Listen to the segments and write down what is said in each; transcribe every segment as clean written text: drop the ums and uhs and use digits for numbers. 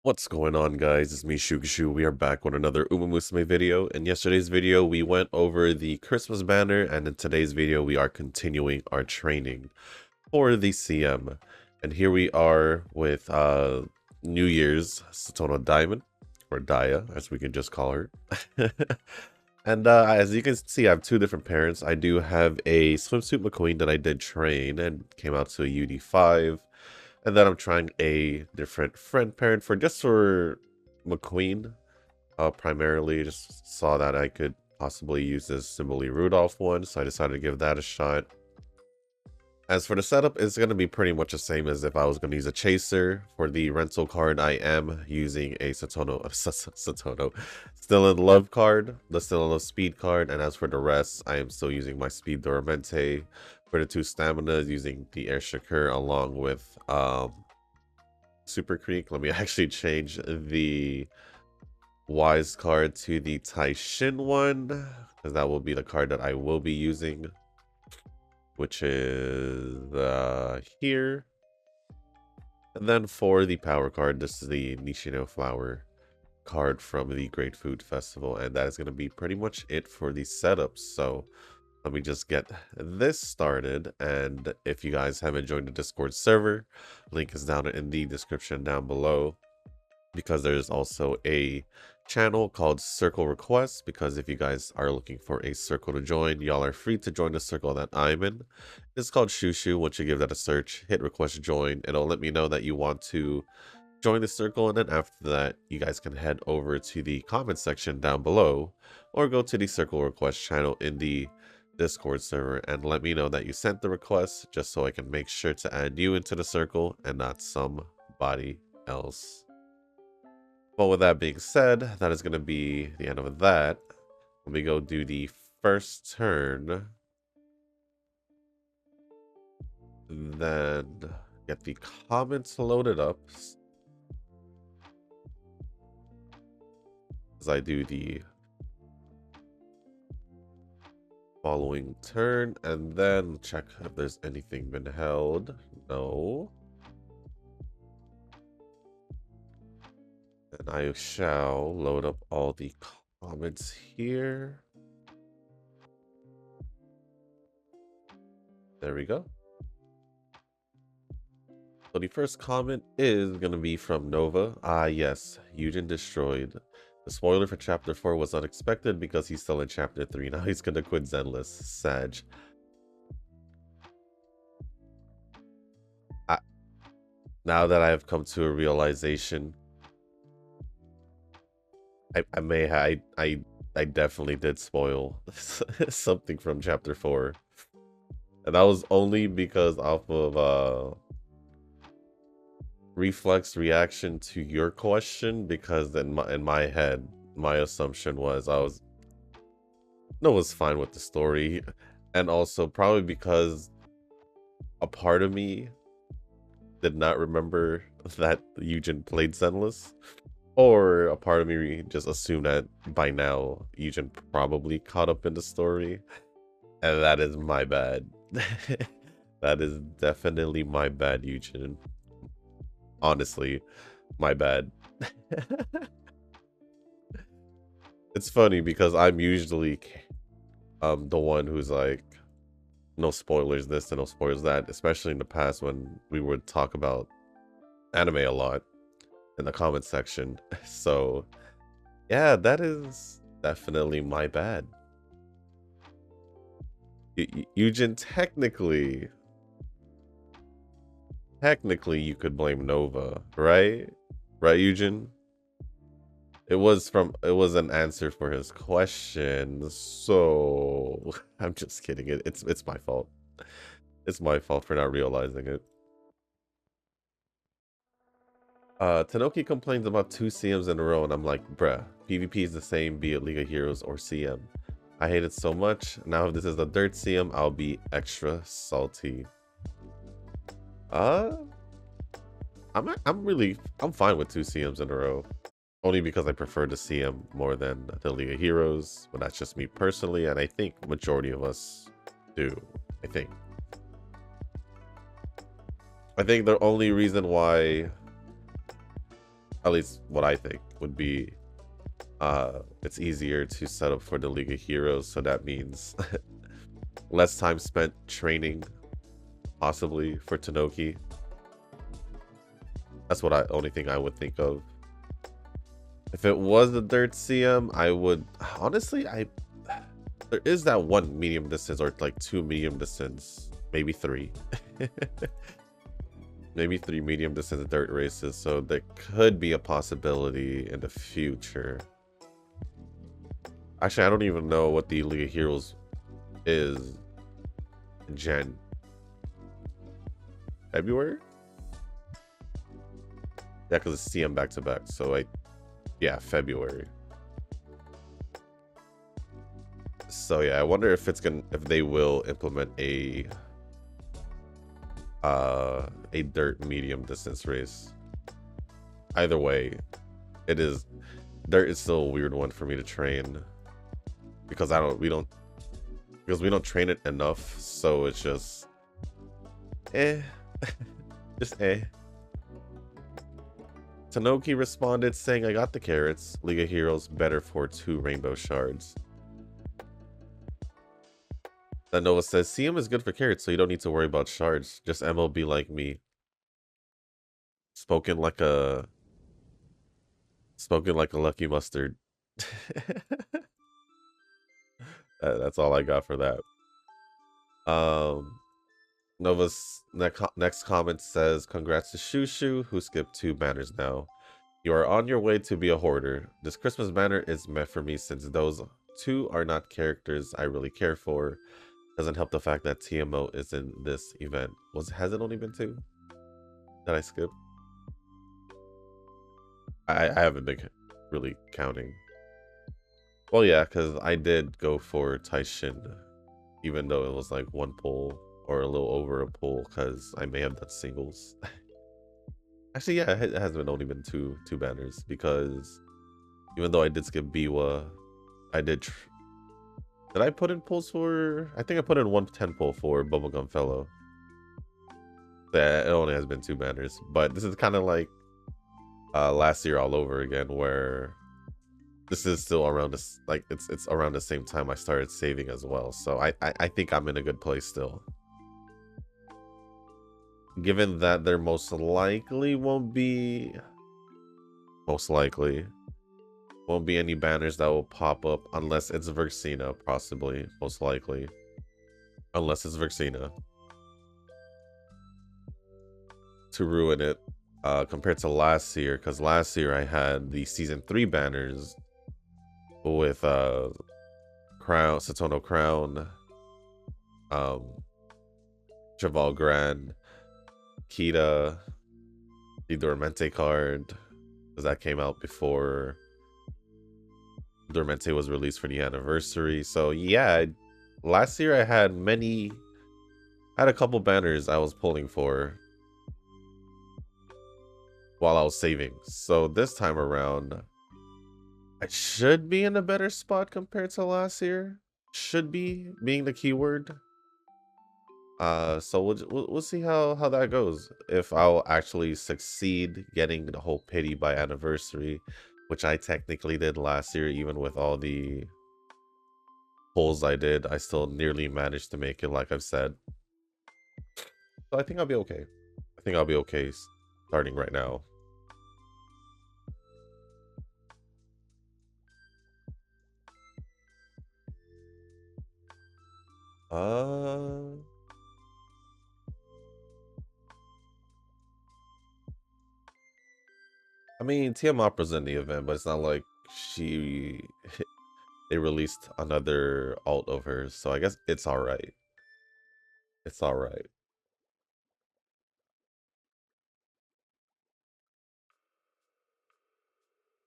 What's going on, guys? It's me, Shugishu. We are back with another Umamusume video. In yesterday's video, we went over the Christmas banner, and in today's video, we are continuing our training for the CM. And here we are with New Year's Satono Diamond, or Daya, as we can just call her. And as you can see, I have two different parents. I do have a swimsuit McQueen that I did train and came out to a UD5. And then I'm trying a different friend parent for McQueen. Primarily just saw that I could possibly use this Simile Rudolph one, so I decided to give that a shot. As for the setup, it's going to be pretty much the same as if I was going to use a chaser. For the rental card, I am using a Satono Still in Love card, the Still in Love speed card, and as for the rest, I am still using my speed Doramente. For the two staminas, using the Air Shakur along with Super Creek. Let me actually change the Wise card to the Taishin one, because that will be the card that I will be using, which is here. And then for the power card, this is the Nishino Flower card from the Great Food Festival, and that is going to be pretty much it for the setup. So let me just get this started, and if you guys haven't joined the Discord server, link is down in the description down below, because there's also a channel called Circle Requests, because if you guys are looking for a circle to join, y'all are free to join the circle that I'm in. It's called Shushu. Once you give that a search, hit request join, it'll let me know that you want to join the circle, and then after that you guys can head over to the comment section down below or go to the Circle Request channel in the Discord server and let me know that you sent the request, just so I can make sure to add you into the circle and not somebody else. But with that being said, that is going to be the end of that. Let me go do the first turn, then get the comments loaded up as I do the following turn, and then check if there's anything been held. No. And I shall load up all the comments here. There we go. So the first comment is going to be from Nova. Ah, yes, Eugen destroyed. The spoiler for Chapter 4 was unexpected because he's still in Chapter 3. Now he's going to quit Zenless. Sag. Now that I have come to a realization, I definitely did spoil something from Chapter 4. And that was only because off of reflex reaction to your question, because in my head, my assumption was I was fine with the story, and also probably because a part of me did not remember that Eugen played Zenless, or a part of me just assumed that by now Eugen probably caught up in the story, and that is my bad. That is definitely my bad, Eugen. Honestly, my bad. It's funny because I'm usually the one who's like, no spoilers this and no spoilers that, especially in the past when we would talk about anime a lot in the comment section. So yeah, that is definitely my bad. Eugen, technically you could blame Nova, right? Right, Eugen? It was an answer for his question, so I'm just kidding. It's my fault. It's my fault for not realizing it. Tanoki complains about 2 CMs in a row, and I'm like, bruh, PvP is the same, be it League of Heroes or CM. I hate it so much. Now if this is the dirt CM, I'll be extra salty. I'm fine with 2 CMs in a row. Only because I prefer to see him more than the League of Heroes, but that's just me personally, and I think majority of us do. I think. I think the only reason why, at least what I think, would be it's easier to set up for the League of Heroes, so that means less time spent training, possibly, for Tanoki. That's what only thing I would think of. If it was the third CM, I would honestly, there is that one medium distance or like 2 medium distance, maybe 3. Maybe 3 medium distance dirt races, so there could be a possibility in the future. Actually, I don't even know what the League of Heroes is in February? Yeah, because it's CM back to back, so yeah, February. So yeah, I wonder if they will implement a dirt medium distance race. Either way, dirt is still a weird one for me to train because we don't train it enough, so it's just just Tanoki responded saying, I got the carrots. League of Heroes better for 2 rainbow shards. Then Nova says, CM is good for carrots, so you don't need to worry about shards. Just MLB like me. Spoken like a lucky mustard. That's all I got for that. Nova's next comment says, congrats to Shushu, who skipped 2 banners now. You are on your way to be a hoarder. This Christmas banner is meant for me since those 2 are not characters I really care for. Doesn't help the fact that TMO is in this event. Has it only been 2? That I skipped? I haven't been really counting. Well, yeah, because I did go for Taishin, even though it was like 1 pull or a little over a pull, because I may have done singles. Actually, yeah, it hasn't only been two banners, because even though I did skip Biwa, I did I put in pulls for, I think I put in 110 pull for Bubblegum Fellow. Yeah, it only has been 2 banners, but this is kind of like last year all over again, where this is still around this, like it's around the same time I started saving as well, so I think I'm in a good place still. Given that there most likely won't be any banners that will pop up unless it's Verxina, possibly, most likely. Unless it's Verxina. To ruin it, compared to last year, because last year I had the season 3 banners with Crown, Satono Crown, Cheval Grand, Kita, the Dormente card, because that came out before Dormente was released for the anniversary. So yeah, last year I had a couple banners I was pulling for while I was saving. So this time around, I should be in a better spot compared to last year. Should be being the keyword. So we'll see how that goes. If I'll actually succeed getting the whole pity by anniversary, which I technically did last year, even with all the pulls I did, I still nearly managed to make it, like I've said. So I think I'll be okay. I think I'll be okay starting right now. I mean, TM Opera's in the event, but it's not like they released another alt of hers, so I guess it's alright. It's alright.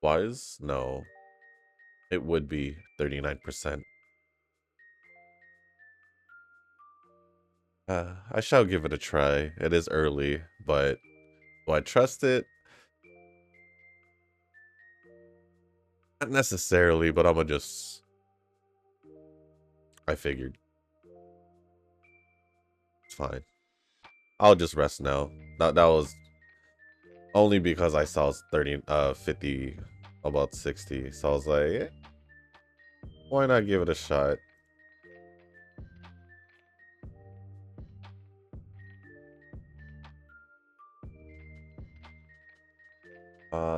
Wise? No. It would be 39%. I shall give it a try. It is early, but do I trust it? Not necessarily, but I'm gonna just... I figured. It's fine. I'll just rest now. That was only because I saw 50, about 60. So I was like, eh, why not give it a shot?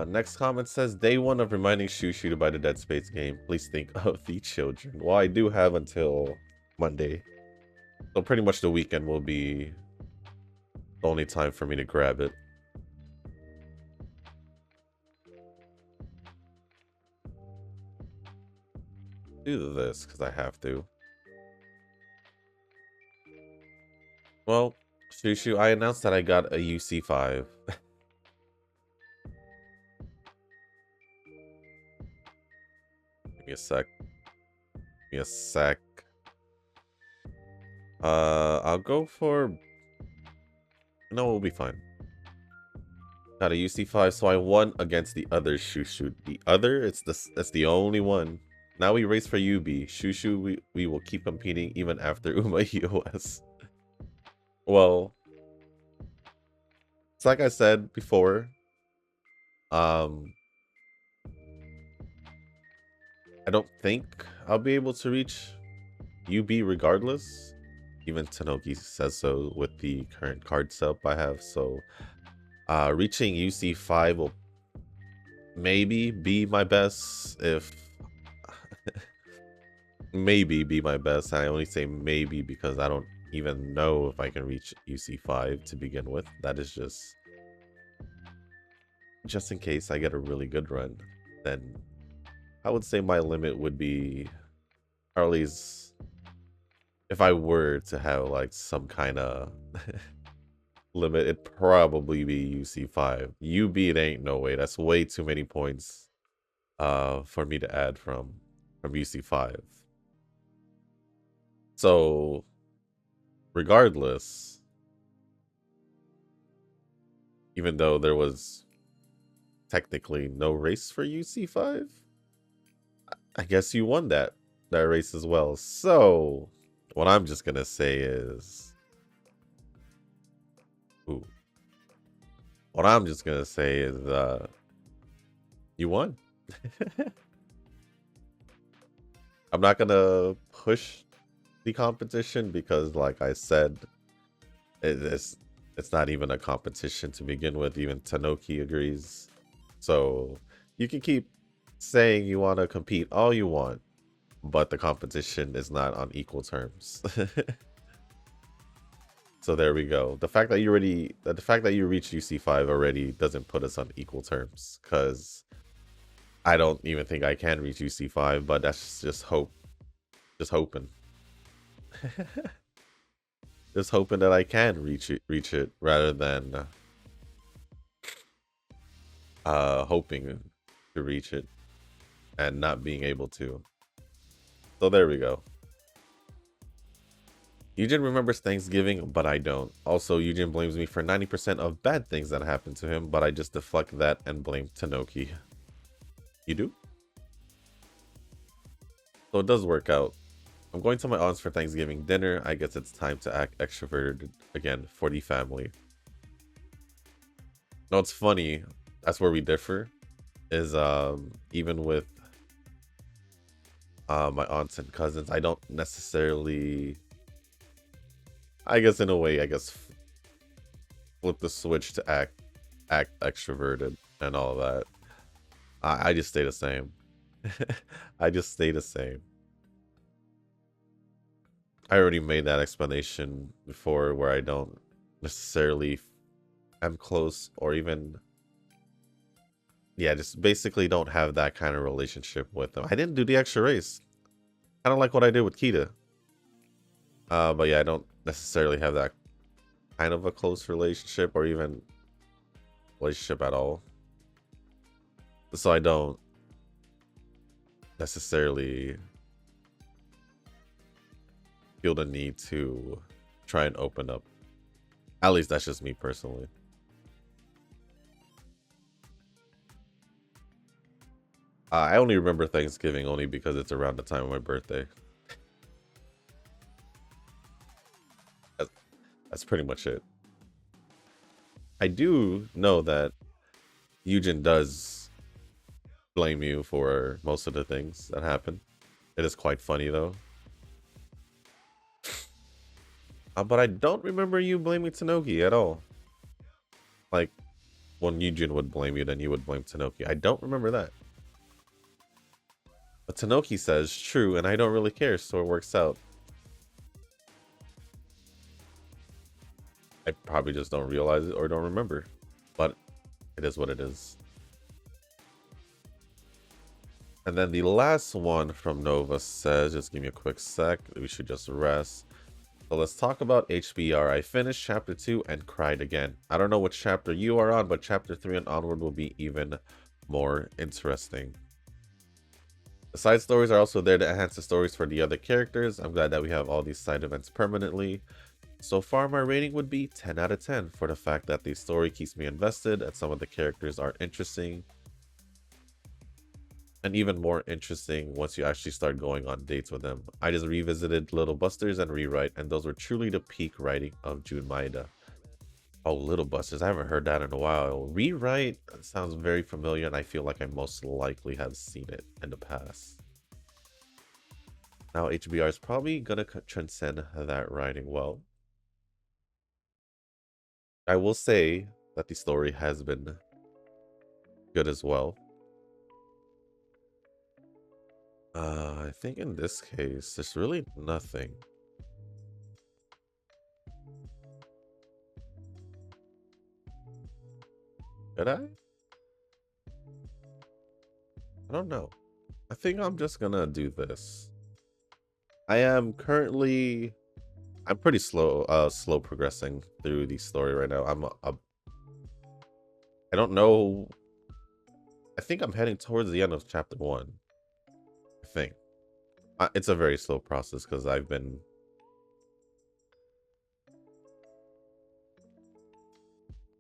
Next comment says, day one of reminding Shushu to buy the Dead Space game. Please think of the children. Well, I do have until Monday. So pretty much the weekend will be the only time for me to grab it. Do this because I have to. Well, Shushu, I announced that I got a UC5. Give me a sec. Give me a sec. I'll go for... No, we'll be fine. Got a UC5, so I won against the other Shushu. The other? That's the only one. Now we race for UB. Shushu, we will keep competing even after Umamusume. Well, it's like I said before. I don't think I'll be able to reach UB regardless. Even Tanoki says so with the current card setup I have. So reaching UC5 will maybe be my best if... maybe be my best. I only say maybe because I don't even know if I can reach UC5 to begin with. That is just in case I get a really good run. Then I would say my limit would be, or at least if I were to have like some kind of limit, it'd probably be UC5. UB, it ain't no way. That's way too many points for me to add from UC5. So regardless, even though there was technically no race for UC5, I guess you won that race as well. So what I'm just gonna say is, what I'm just gonna say is, you won. I'm not gonna push the competition because, like I said, it's not even a competition to begin with. Even Tanoki agrees. So you can keep saying you want to compete all you want, but the competition is not on equal terms. So there we go. The fact that you reached UC5 already doesn't put us on equal terms, because I don't even think I can reach UC5, but that's just hope. Just hoping. Just hoping that I can reach it rather than hoping to reach it and not being able to. So there we go. Eugene remembers Thanksgiving, but I don't. Also, Eugene blames me for 90% of bad things that happened to him, but I just deflect that and blame Tanoki. You do? So it does work out. I'm going to my aunt's for Thanksgiving dinner. I guess it's time to act extroverted again for the family. No, it's funny. That's where we differ. Is even with my aunts and cousins, I don't necessarily, I guess in a way, flip the switch to act extroverted and all that. I just stay the same. I just stay the same. I already made that explanation before, where I don't necessarily am close, or even, yeah, just basically don't have that kind of relationship with them. I didn't do the extra race. Kind of like what I did with Kita. But yeah, I don't necessarily have that kind of a close relationship, or even relationship at all. So I don't necessarily feel the need to try and open up. At least that's just me personally. I only remember Thanksgiving only because it's around the time of my birthday. That's pretty much it. I do know that Eugen does blame you for most of the things that happen. It is quite funny though. But I don't remember you blaming Tanoki at all. Like, when Eugen would blame you, then you would blame Tanoki. I don't remember that. But Tanoki says, true, and I don't really care, so it works out. I probably just don't realize it or don't remember. But it is what it is. And then the last one from Nova says, just give me a quick sec, we should just rest. So let's talk about HBR. I finished chapter 2 and cried again. I don't know which chapter you are on, but chapter 3 and onward will be even more interesting. The side stories are also there to enhance the stories for the other characters. I'm glad that we have all these side events permanently. So far, my rating would be 10 out of 10 for the fact that the story keeps me invested and some of the characters are interesting. And even more interesting once you actually start going on dates with them. I just revisited Little Busters and Rewrite, and those were truly the peak writing of Jun Maeda. Oh, Little Busters, I haven't heard that in a while. Rewrite sounds very familiar, and I feel like I most likely have seen it in the past. Now HBR is probably gonna transcend that writing well. I will say that the story has been good as well. I think in this case, there's really nothing. Did I? I don't know. I think I'm just gonna do this. I am currently... I'm pretty slow progressing through the story right now. I don't know. I think I'm heading towards the end of chapter 1. I think. It's a very slow process because I've been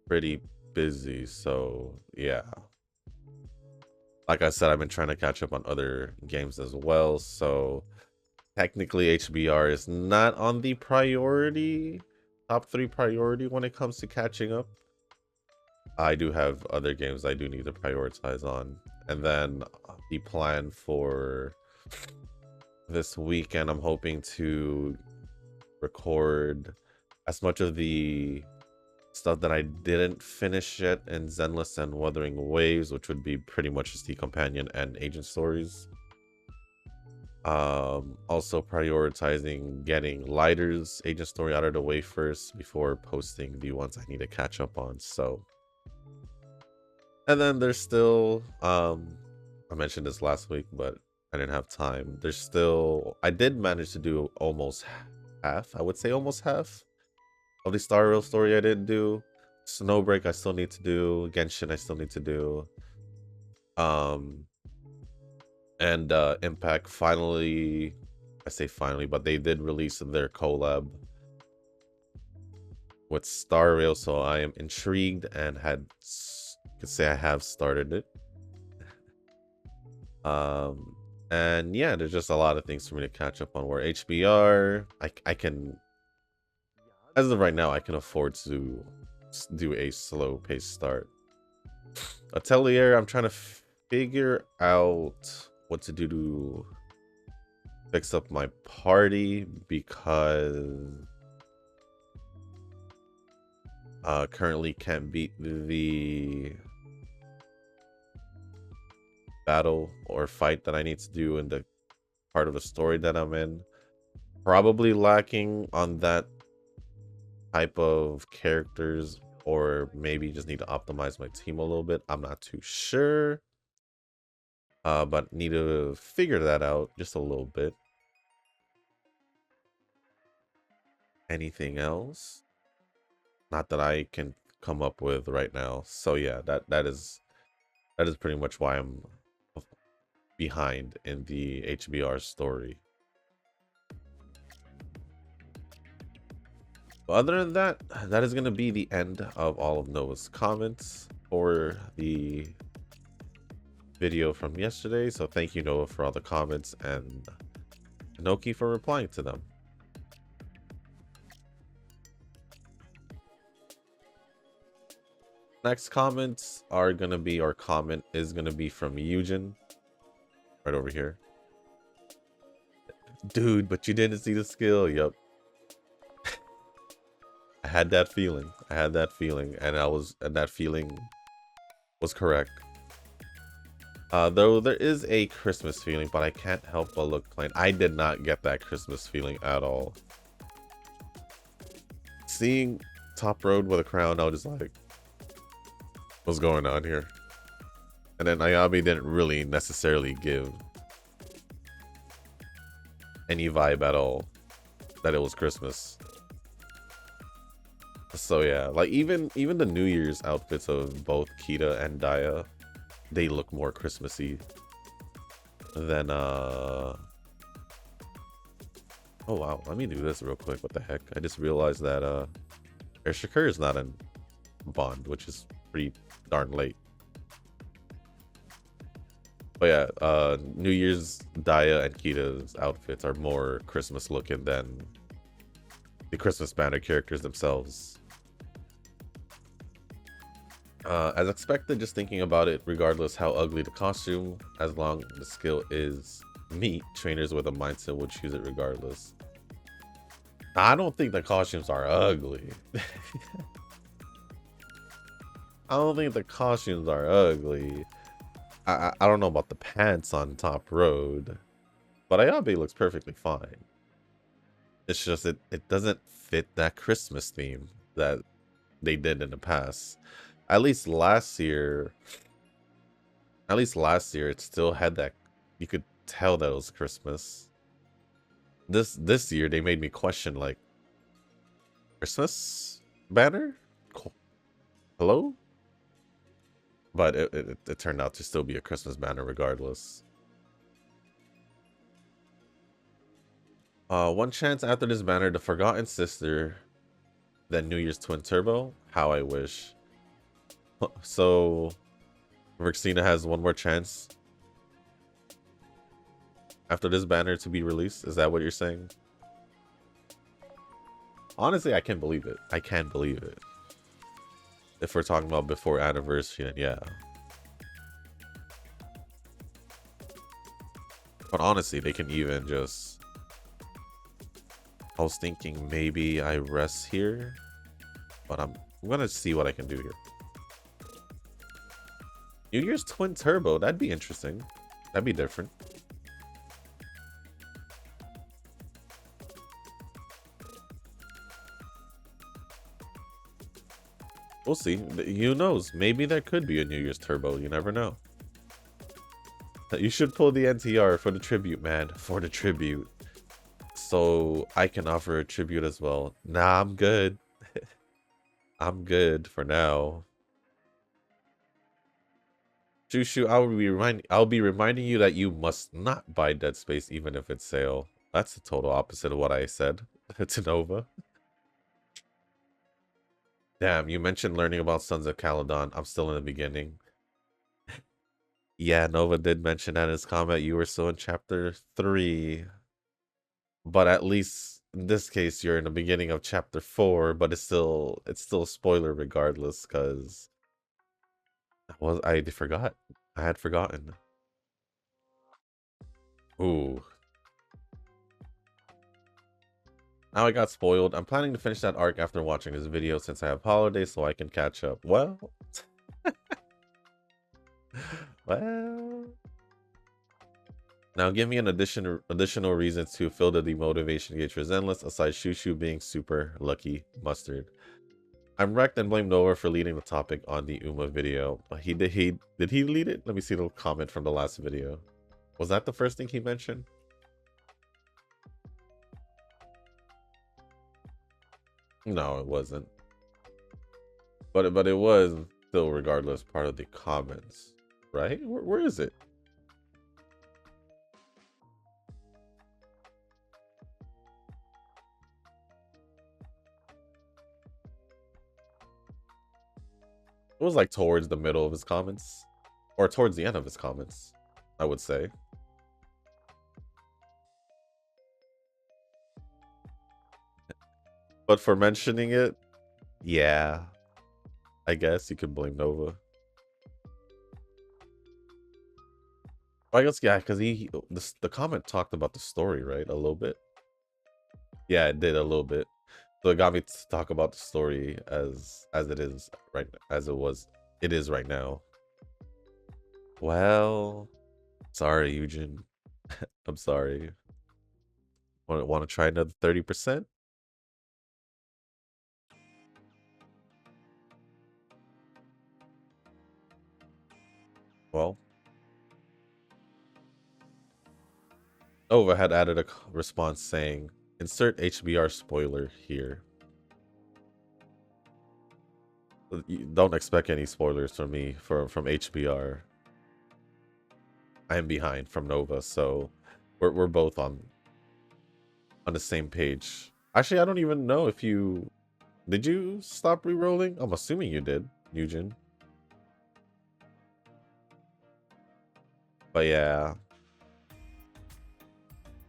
pretty busy, so yeah. Like I said, I've been trying to catch up on other games as well, so technically HBR is not on the top 3 priority when it comes to catching up. I do have other games I do need to prioritize on. And then the plan for this weekend, I'm hoping to record as much of the stuff that I didn't finish yet in Zenless and Wuthering Waves, which would be pretty much just the companion and agent stories. Also prioritizing getting Lighter's agent story out of the way first before posting the ones I need to catch up on. So, and then there's still I mentioned this last week, but I didn't have time. There's still, I did manage to do almost half, I would say almost half of the Star Rail story I didn't do. Snowbreak I still need to do. Genshin I still need to do. And Impact finally, I say finally, but they did release their collab with Star Rail, so I am intrigued and could say I have started it. And yeah, there's just a lot of things for me to catch up on. Where HBR, I can, as of right now, I can afford to do a slow pace start. Atelier, I'm trying to figure out what to do to fix up my party because currently can't beat the battle or fight that I need to do in the part of the story that I'm in. Probably lacking on that type of characters, or maybe just need to optimize my team a little bit. I'm not too sure. But need to figure that out just a little bit. Anything else? Not that I can come up with right now. So yeah, that is pretty much why I'm behind in the HBR story. But other than that, that is going to be the end of all of Nova's comments for the video from yesterday, so thank you, Noah, for all the comments, and Noki for replying to them. Next comments are gonna be, or comment is gonna be from Eugen, right over here. Dude, but you didn't see the skill. Yep. I had that feeling. I had that feeling, and that feeling was correct. Though there is a Christmas feeling, but I can't help but look plain. I did not get that Christmas feeling at all. Seeing Top Road with a crown, I was just like, what's going on here? And then Ayabe didn't really necessarily give any vibe at all that it was Christmas. So yeah, like even the New Year's outfits of both Kita and Daya, they look more Christmassy than oh wow, let me do this real quick. What the heck? I just realized that Shakur is not in Bond, which is pretty darn late. But yeah, New Year's Daya and Kita's outfits are more Christmas looking than the Christmas banner characters themselves. As expected, just thinking about it, regardless how ugly the costume, as long as the skill is meat, trainers with a mindset will choose it regardless. I don't think the costumes are ugly. I don't think the costumes are ugly. I don't know about the pants on Top Road, but Ayabe looks perfectly fine. It's just it doesn't fit that Christmas theme that they did in the past. At least last year, it still had that. You could tell that it was Christmas. This year they made me question, like, Christmas banner? Hello? But it turned out to still be a Christmas banner regardless. One chance after this banner, the Forgotten Sister, then New Year's Twin Turbo. How I wish. So Rixina has one more chance after this banner to be released. Is that what you're saying? Honestly, I can't believe it. I can't believe it. If we're talking about before anniversary, then yeah. But honestly, they can even just... I was thinking maybe I rest here, but I'm gonna see what I can do here. New Year's Twin Turbo, that'd be interesting. That'd be different. We'll see. Who knows? Maybe there could be a New Year's Turbo. You never know. You should pull the NTR for the tribute, man. For the tribute. So I can offer a tribute as well. Nah, I'm good. I'm good for now. Shushu, I'll be reminding you that you must not buy Dead Space even if it's sale. That's the total opposite of what I said to Nova. Damn, you mentioned learning about Sons of Caledon. I'm still in the beginning. Yeah, Nova did mention that in his comment. You were still in chapter 3. But at least in this case, you're in the beginning of chapter 4. But it's still a spoiler regardless, because I forgot. I had forgotten. Ooh. Now I got spoiled. I'm planning to finish that arc after watching this video since I have holidays so I can catch up. Well. Well. Now give me an additional reason to fill the demotivation gauge for Zenless aside Shushu being super lucky mustard. I'm wrecked and blame Noah for leading the topic on the Uma video. Did he lead it? Let me see the comment from the last video. Was that the first thing he mentioned? No, it wasn't. But it was still, regardless, part of the comments, right? Where is it? It was like towards the middle of his comments. or towards the end of his comments, I would say. But for mentioning it, yeah, I guess you could blame Nova. I guess, yeah, because the comment talked about the story, right? A little bit. Yeah, it did a little bit. So it got me to talk about the story as it is right as it is right now. Well, sorry, Eugen. I'm sorry. Want to try another 30%? Well, Nova had added a response saying, "Insert HBR spoiler here." Don't expect any spoilers from me from HBR. I am behind from Nova, so we're both on the same page. Actually, I don't even know if you did you stop re-rolling? I'm assuming you did, Eugen. But yeah,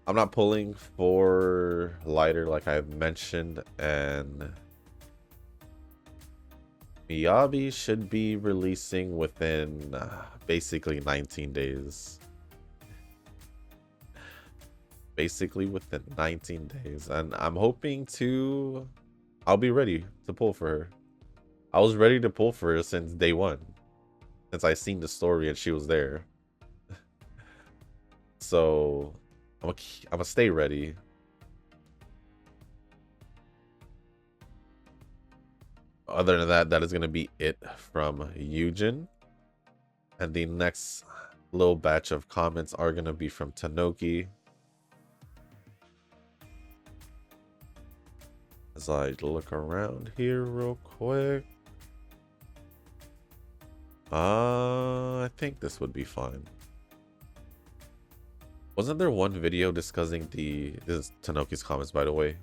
I'm not pulling for lighter like I've mentioned, and Miyabi should be releasing within basically 19 days. Basically within 19 days. And I'm hoping I'll be ready to pull for her. I was ready to pull for her since day one. Since I seen the story and she was there. So I'm gonna stay ready. Other than that, that is gonna be it from Eugen. And the next little batch of comments are gonna be from Tanoki. As I look around here real quick. I think this would be fine. Wasn't there one video discussing this is Tanoki's comments, by the way,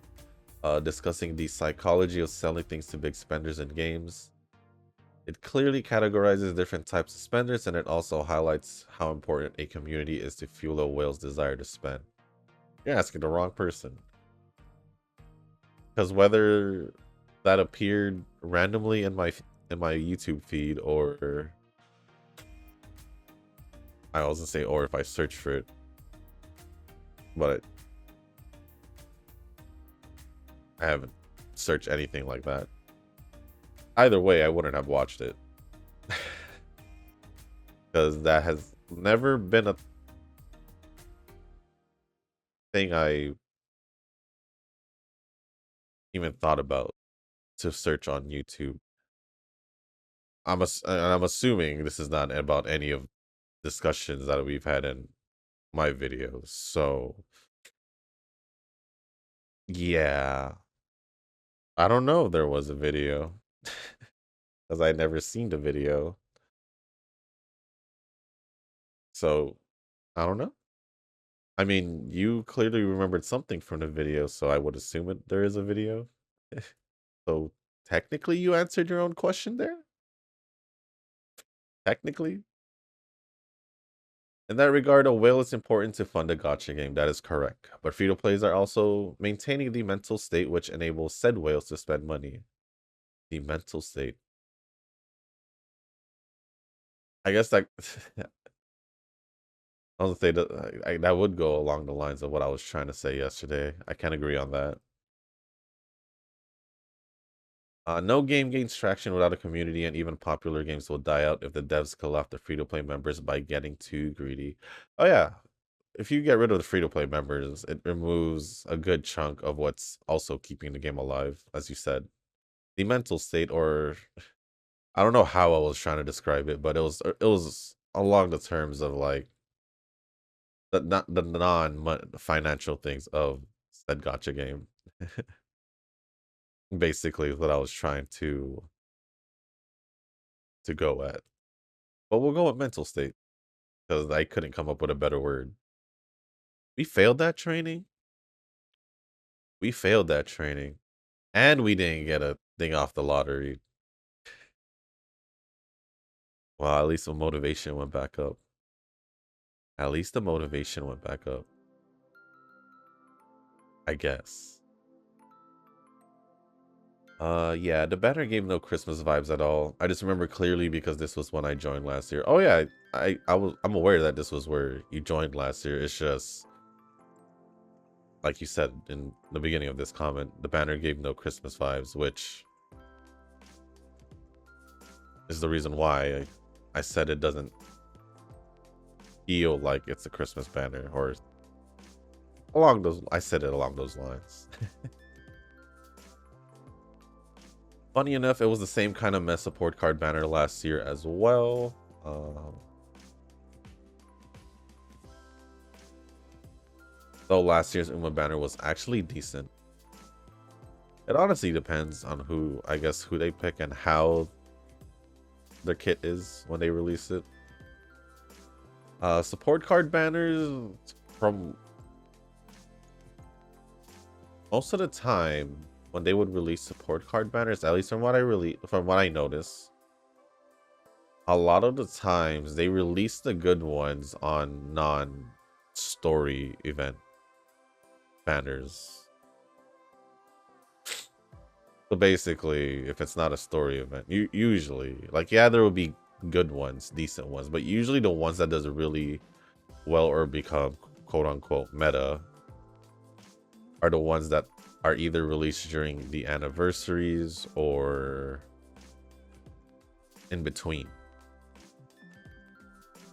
discussing the psychology of selling things to big spenders in games? It clearly categorizes different types of spenders, and it also highlights how important a community is to fuel a whale's desire to spend. You're asking the wrong person. Because whether that appeared randomly in my YouTube feed, or I was gonna say, or if I search for it, but I haven't searched anything like that. Either way, I wouldn't have watched it. Because that has never been a thing I even thought about to search on YouTube. I'm assuming this is not about any of discussions that we've had in my videos. So yeah, I don't know if there was a video because I never seen the video. So I don't know. I mean, you clearly remembered something from the video, so I would assume there is a video. So technically, you answered your own question there. Technically. In that regard, a whale is important to fund a gacha game, that is correct. But free-to-plays are also maintaining the mental state which enables said whales to spend money. The mental state. I guess that I was gonna say that that would go along the lines of what I was trying to say yesterday. I can agree on that. No game gains traction without a community, and even popular games will die out if the devs kill off the free-to-play members by getting too greedy. Oh yeah, if you get rid of the free-to-play members, it removes a good chunk of what's also keeping the game alive, as you said. The mental state, or I don't know how I was trying to describe it, but it was along the terms of like the non-financial things of said gotcha game. Basically is what I was trying to go at. But we'll go with mental state because I couldn't come up with a better word. We failed that training. We failed that training. And we didn't get a thing off the lottery. Well, at least the motivation went back up. At least the motivation went back up. I guess. Yeah, the banner gave no Christmas vibes at all. I just remember clearly because this was when I joined last year. Oh yeah, I'm aware that this was where you joined last year. It's just like you said in the beginning of this comment, the banner gave no Christmas vibes, which is the reason why I said it doesn't feel like it's a Christmas banner, or along those, I said it along those lines. Funny enough, it was the same kind of mess support card banner last year as well. Though last year's Uma banner was actually decent. It honestly depends on who, I guess, who they pick and how their kit is when they release it. Support card banners, from most of the time when they would release support card banners, at least from what I noticed, a lot of the times they release the good ones on non-story event banners. So basically, if it's not a story event, you usually, like, yeah, there will be good ones, decent ones, but usually the ones that does really well or become quote unquote meta are the ones that are either released during the anniversaries or in between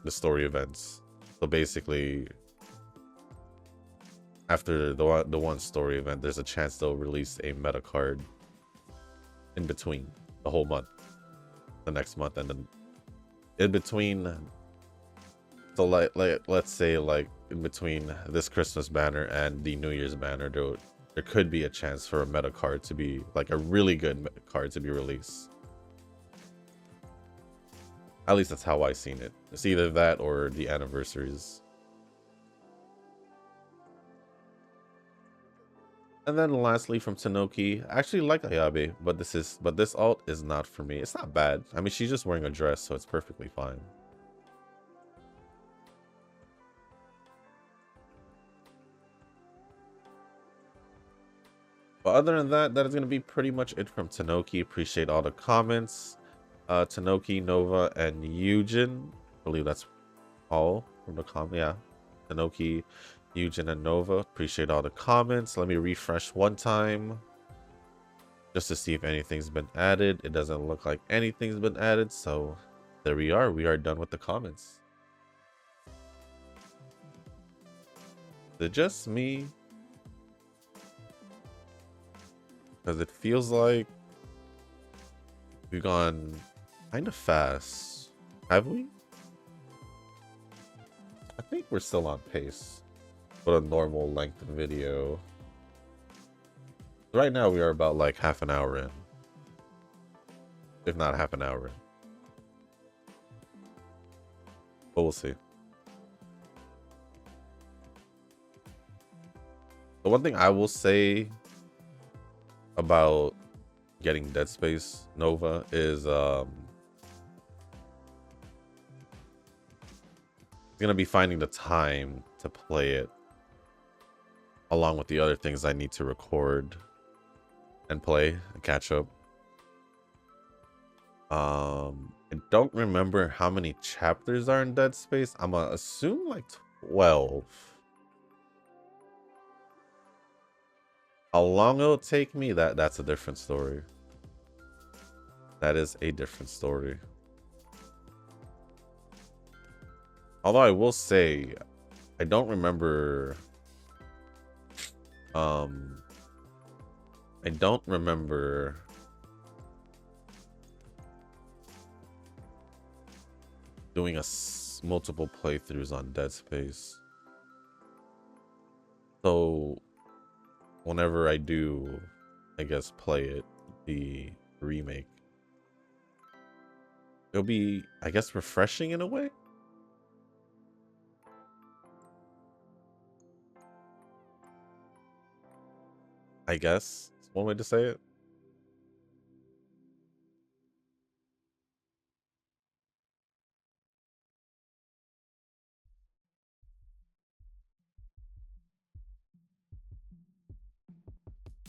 the story events. So basically, after the one story event, there's a chance they'll release a meta card in between the whole month, the next month, and then in between. So like let's say like in between this Christmas banner and the New Year's banner, there could be a chance for a meta card to be, like, a really good card to be released. At least that's how I seen it. It's either that or the anniversaries. And then lastly from Tanoki, I actually like Ayabe, but this alt is not for me. It's not bad. I mean, she's just wearing a dress, so it's perfectly fine. But other than that, that is going to be pretty much it from Tanoki. Appreciate all the comments. Tanoki, Nova, and Eugen. I believe that's all from the comment. Yeah. Tanoki, Eugen, and Nova. Appreciate all the comments. Let me refresh one time just to see if anything's been added. It doesn't look like anything's been added. So there we are. We are done with the comments. Is it just me? Because it feels like we've gone kind of fast. Have we? I think we're still on pace for a normal length video. Right now we are about like half an hour in. If not half an hour in. But we'll see. The one thing I will say about getting Dead Space Nova is gonna be finding the time to play it along with the other things I need to record and play and catch up. I don't remember how many chapters are in Dead Space. I'm gonna assume like 12. How long it'll take me, that's a different story. That is a different story. Although I will say, I don't remember. I don't remember doing multiple playthroughs on Dead Space. So whenever I do, I guess, play it, the remake, it'll be, I guess, refreshing in a way. I guess it's one way to say it.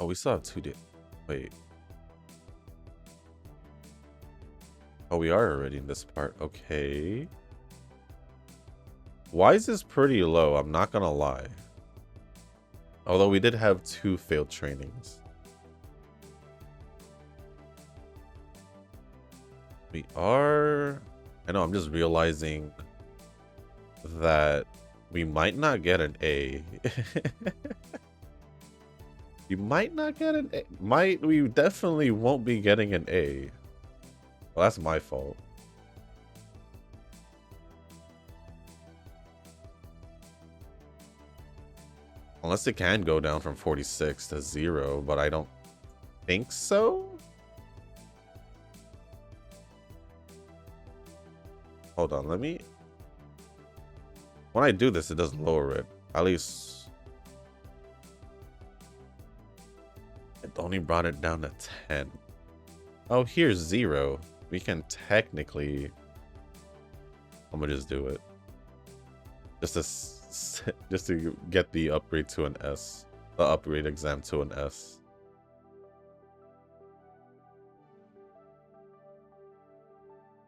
Oh, we still have 2 days. Wait. Oh, we are already in this part. Okay. Wise is pretty low, I'm not gonna lie. Although we did have 2 failed trainings. We are... I know, I'm just realizing that we might not get an A. We might not get an A. We definitely won't be getting an A. Well, that's my fault. Unless it can go down from 46 to 0, but I don't think so. Hold on, let me... When I do this, it does lower it. At least... It only brought it down to 10. Oh, here's 0. We can technically... I'm gonna just do it. Just to get the upgrade to an S. The upgrade exam to an S.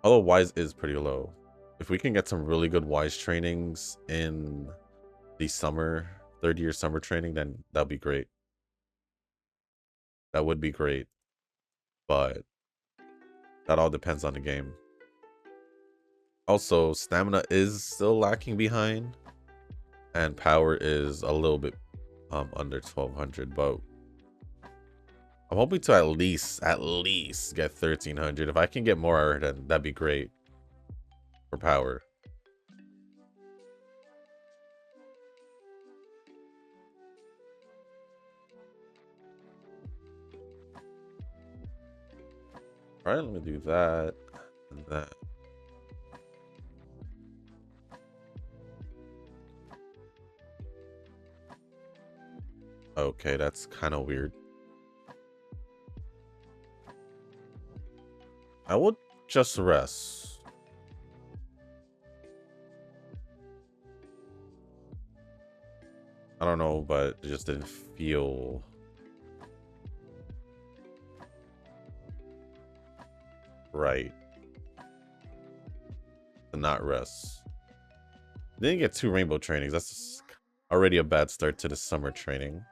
Although Wise is pretty low. If we can get some really good Wise trainings in the summer, 3rd-year summer training, then that'd be great. That would be great. But that all depends on the game. Also, stamina is still lacking behind. And power is a little bit under 1200, but I'm hoping to at least get 1300. If I can get more, then that'd be great for power. All right, let me do that and that. Okay, that's kind of weird. I will just rest. I don't know, but it just didn't feel right to not rest. Didn't get 2 rainbow trainings. That's already a bad start to the summer training.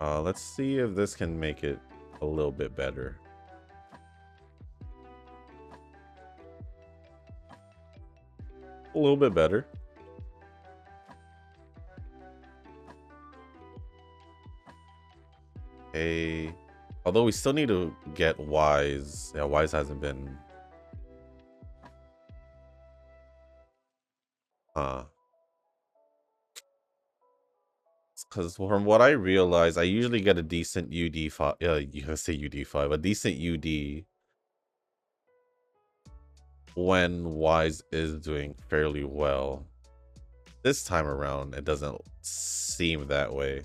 Let's see if this can make it a little bit better. A little bit better. Okay. Although we still need to get Wise. Yeah, Wise hasn't been... Because from what I realized, I usually get a decent UD5. You say UD5, a decent UD when Wise is doing fairly well. This time around, it doesn't seem that way.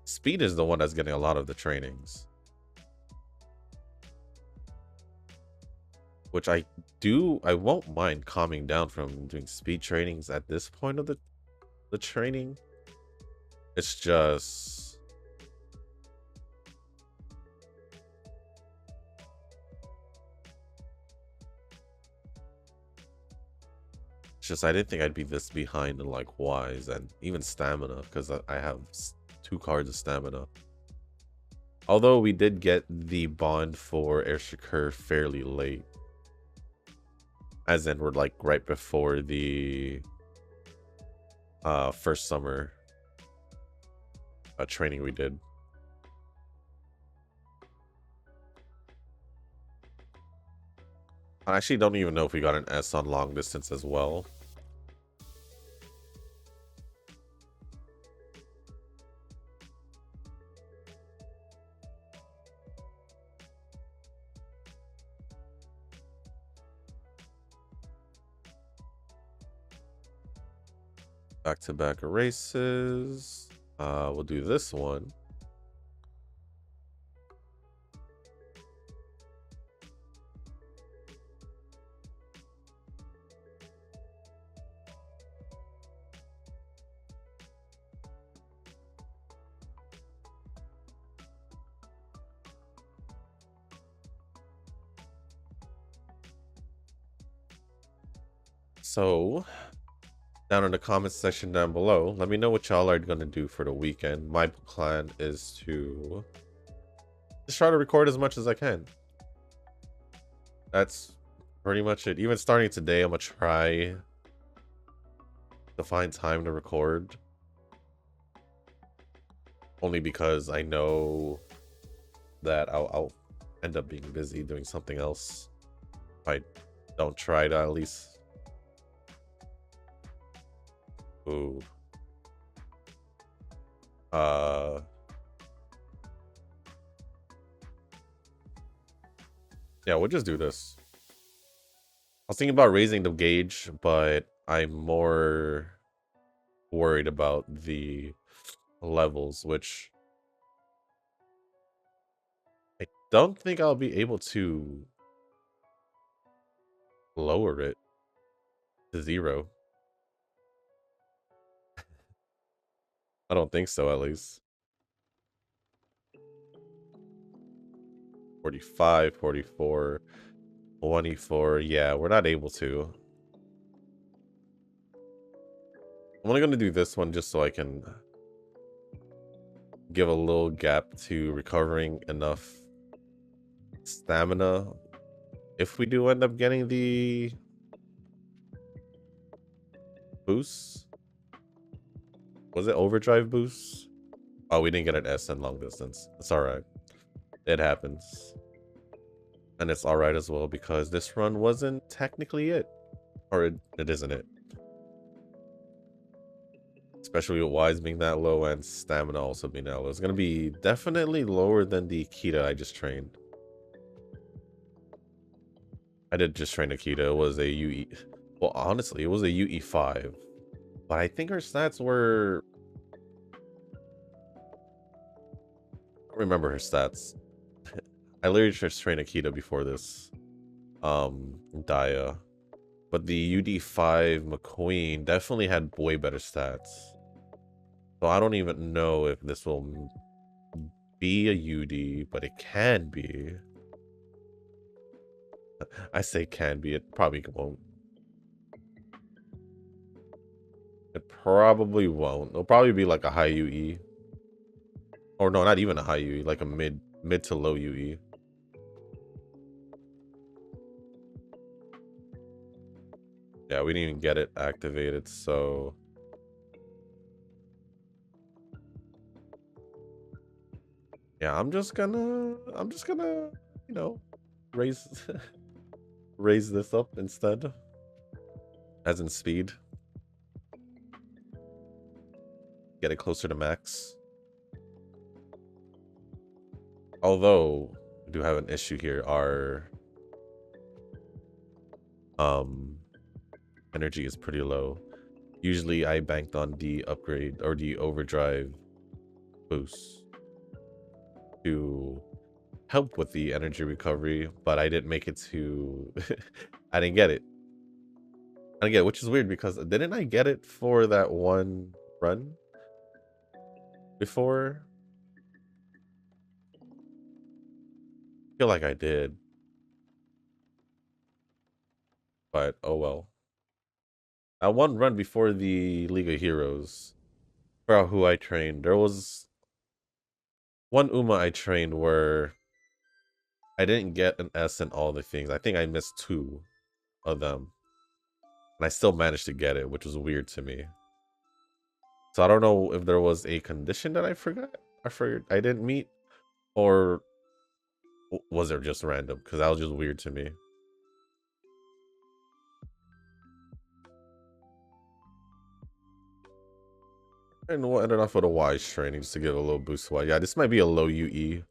Speed is the one that's getting a lot of the trainings. Which I won't mind calming down from doing speed trainings at this point of the training. It's just I didn't think I'd be this behind in like Wise and even stamina, because I have 2 cards of stamina. Although we did get the bond for Airshikar fairly late. As in, we're like right before the first summer training we did. I actually don't even know if we got an S on long distance as well. Back-to-back races. We'll do this one. So down in the comments section down below, let me know what y'all are gonna do for the weekend. My plan is to just try to record as much as I can. That's pretty much it. Even starting today, I'm gonna try to find time to record. Only because I know that I'll end up being busy doing something else if I don't try to at least. Ooh. Yeah, we'll just do this. I was thinking about raising the gauge, but I'm more worried about the levels, which I don't think I'll be able to lower it to 0. I don't think so, at least. 45, 44, 24. Yeah, we're not able to. I'm only going to do this one just so I can give a little gap to recovering enough stamina if we do end up getting the boost. Was it overdrive boost? Oh, we didn't get an S in long distance. It's all right. It happens. And it's all right as well because this run wasn't technically it. Or it isn't it. Especially with Wise being that low and stamina also being that low. It's going to be definitely lower than the Kita I just trained. I did just train Akita. It was a UE. Well, honestly, it was a UE5. But I think her stats were... I don't remember her stats. I literally just trained Akita before this. Daya. But the UD5 McQueen definitely had way better stats. So I don't even know if this will be a UD, but it can be. I say can be, it probably won't. It probably won't. It'll probably be like a high UE. Or no, not even a high UE, like a mid to low UE. Yeah, we didn't even get it activated, so yeah, I'm just gonna, you know, raise raise this up instead. As in speed. Get it closer to max. Although we do have an issue here. Our energy is pretty low. Usually I banked on the upgrade or the overdrive boost to help with the energy recovery, but I didn't make it to I didn't get it. I didn't get it, which is weird because didn't I get it for that one run before? I feel like I did. But oh well. That one run before the League of Heroes, for who I trained, there was one Uma I trained where I didn't get an S in all the things. I think I missed 2 of them. And I still managed to get it, which was weird to me. So I don't know if there was a condition that I forgot. I didn't meet. Or was it just random? Because that was just weird to me. And we'll end it off with a Wise training just to give a little boost to Wise. Yeah, this might be a low UE.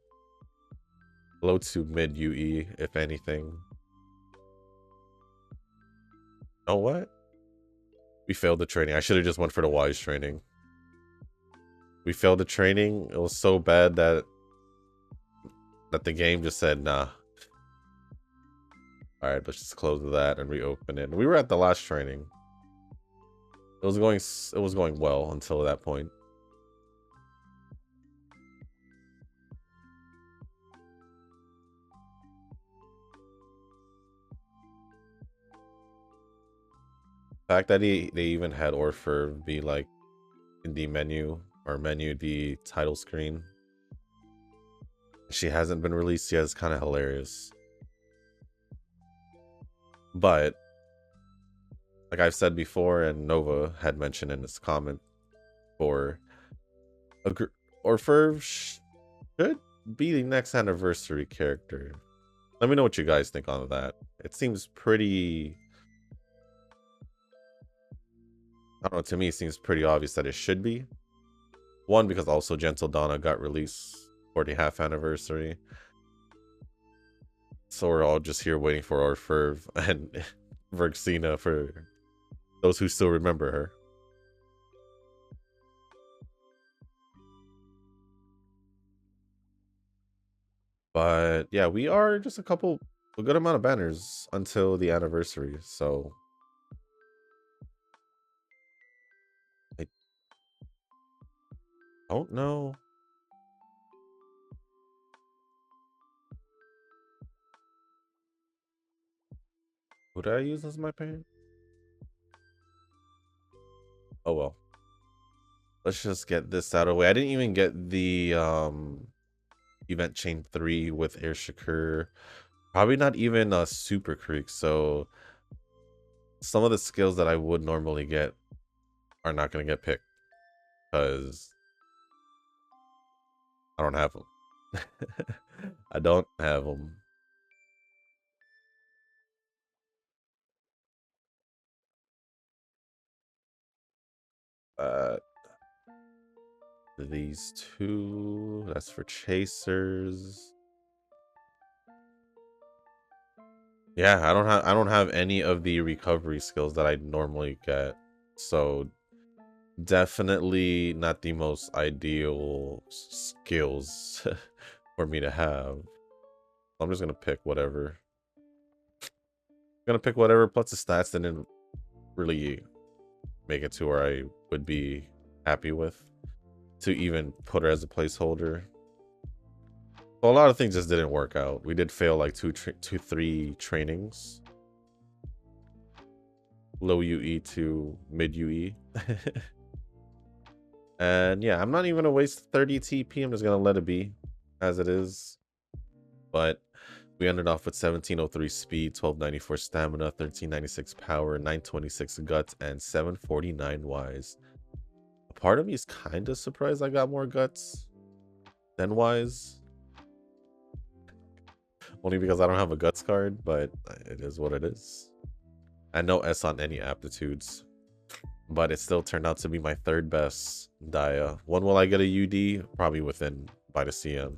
Low to mid UE, if anything. Oh, what? We failed the training. I should have just went for the Wise training. We failed the training. It was so bad that the game just said, nah. Alright, let's just close that and reopen it. We were at the last training. It was going well until that point. fact that they even had Orfer be like in the menu or menu the title screen. She hasn't been released yet. It's kind of hilarious. But like I've said before, and Nova had mentioned in his comment, for Orfer should be the next anniversary character. Let me know what you guys think on that. It seems pretty, I don't know, to me it seems pretty obvious that it should be. One, because also Gentle Donna got released for the half anniversary. So we're all just here waiting for Orfer and Verxina, for those who still remember her. But yeah, we are just a good amount of banners until the anniversary. So I don't know. Who did I use as my paint? Oh well. Let's just get this out of the way. I didn't even get the event chain 3 with Air Shakur. Probably not even a Super Creek, so some of the skills that I would normally get are not going to get picked because I don't have them. I don't have them. These two, that's for chasers. Yeah, I don't have any of the recovery skills that I normally get. So definitely not the most ideal skills for me to have. I'm just gonna pick whatever. I'm gonna pick whatever, plus the stats didn't really make it to where I would be happy with to even put her as a placeholder. So a lot of things just didn't work out. We did fail like three trainings. Low UE to mid UE. And yeah, I'm not even gonna waste 30 TP. I'm just gonna let it be as it is. But we ended off with 1703 speed, 1294 stamina, 1396 power, 926 guts, and 749 wise. A part of me is kind of surprised I got more guts than wise. Only because I don't have a guts card, but it is what it is. And no S on any aptitudes. But it still turned out to be my third best Dia. When will I get a UD? Probably within by the CM.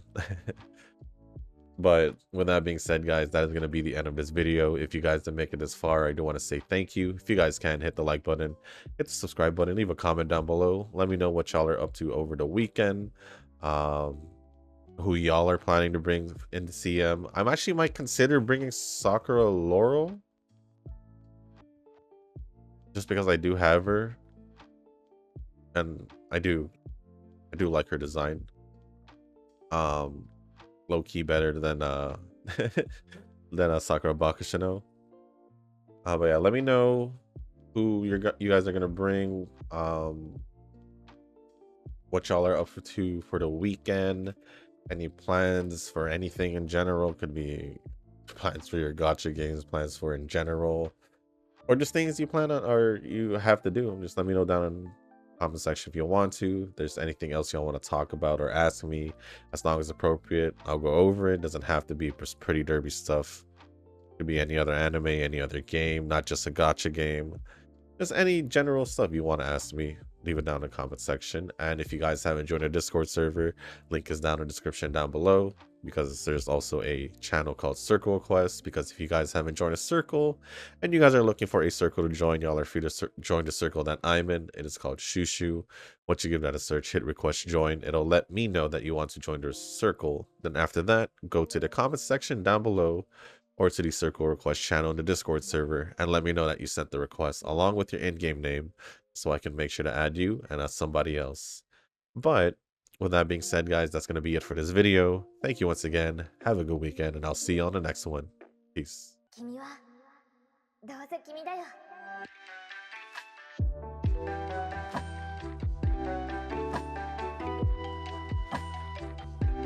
But with that being said, guys, that is going to be the end of this video. If you guys didn't make it this far, I do want to say thank you. If you guys can, hit the like button, hit the subscribe button, leave a comment down below. Let me know what y'all are up to over the weekend. Who y'all are planning to bring into CM. I'm actually might consider bringing Sakura Laurel, just because I do have her, and I do like her design. Low key better than than Sakura Bakushino. But yeah, let me know who you guys are gonna bring. What y'all are up to for the weekend. Any plans for anything in general? Could be plans for your gacha games, plans for in general, or just things you plan on or you have to do. Just let me know down in the comment section if you want to. If there's anything else y'all want to talk about or ask me, as long as appropriate, I'll go over it. Doesn't have to be pretty derby stuff. Could be any other anime, any other game, not just a gacha game. Just any general stuff you want to ask me, leave it down in the comment section. And if you guys haven't joined our Discord server, link is down in the description down below, because there's also a channel called Circle Request. Because if you guys haven't joined a circle and you guys are looking for a circle to join, y'all are free to join the circle that I'm in. It is called Shushu. Once you give that a search, hit request join. It'll let me know that you want to join the circle. Then after that, go to the comment section down below or to the Circle Request channel in the Discord server and let me know that you sent the request along with your in-game name, so I can make sure to add you and not somebody else. But with that being said, guys, that's going to be it for this video. Thank you once again. Have a good weekend, and I'll see you on the next one. Peace.